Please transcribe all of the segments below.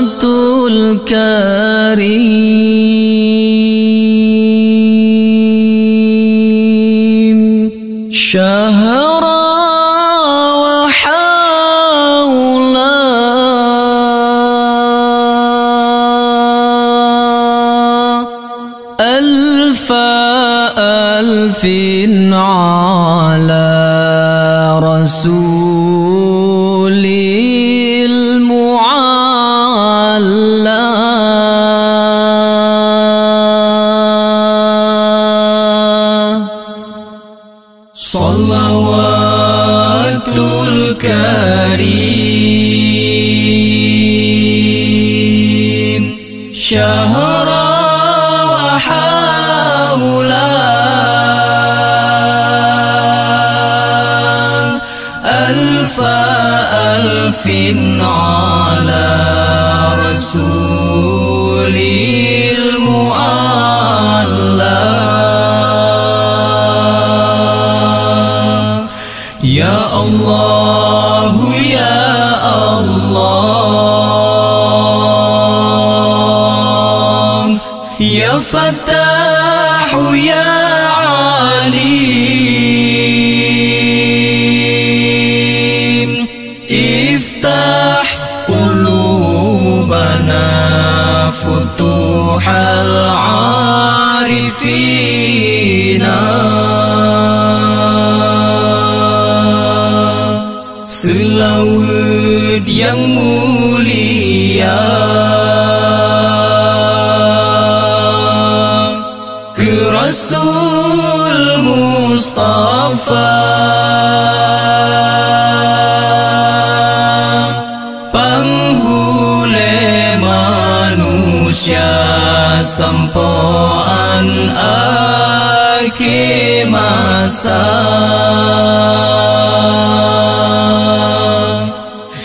Salawatul Karim Syahra wa hawla alfa alfin ala rasulil mu'alla Salawatul Karim Syahra wa hawla alfa alfin ala rasulil mu'alla Ya Allah ya Allah Ya Fattahu ya Alim Iftah qulubana futuhal arifina Selawat yang mulia ke Rasul Mustafa penghule manusia sampoan akhir masa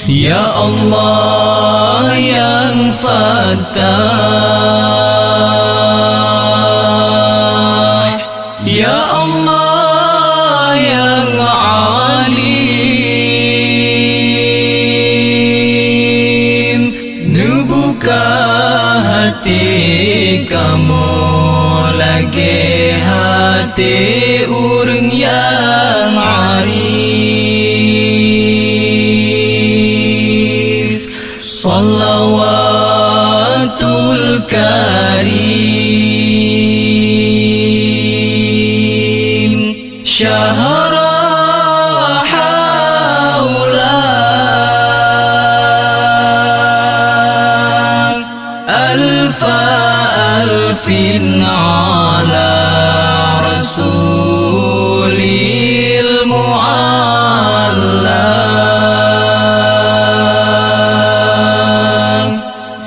Ya Allah yang Fattah Ya Allah yang Alim Nubuka hati kamu lagi hati urang yang arif Salawatul Karim Syahra wa hawla alfa alfin ala rasulil mu'alla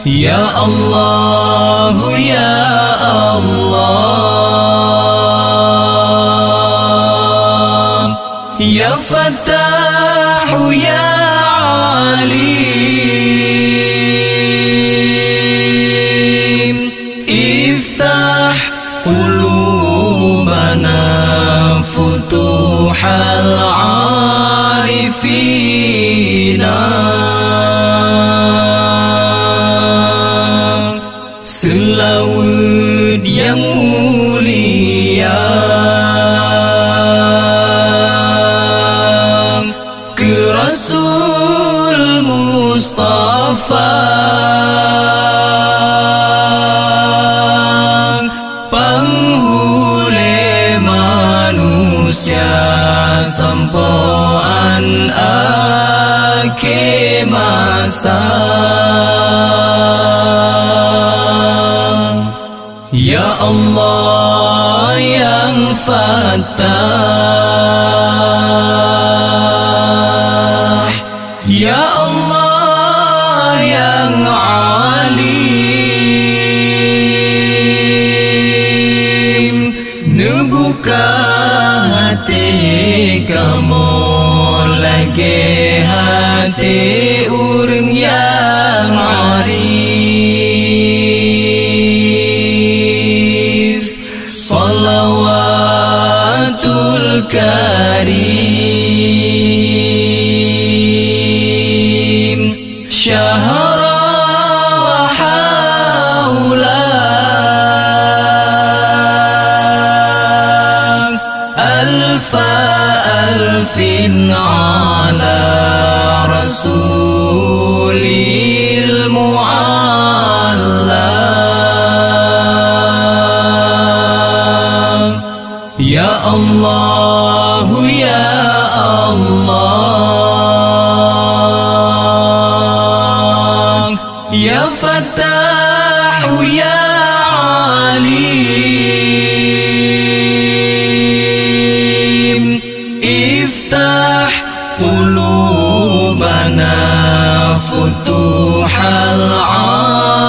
Ya Allah ya Allah Ya Fattahu ya Alim Iftah qulubana futuhal arifina Selawat yang mulia ke Rasul Mustafa penghule manusia sampoan akhir masa Ya Allah yang Fattah Ya Allah yang Alim Nubuka hati kamu lagi hati urang yang arif Salawatul Karim شهرا وحولا ألف ألف على رسول المعلى يا الله يا الله يا فتاح يا عليم افتح قلوبنا فتوح العارفين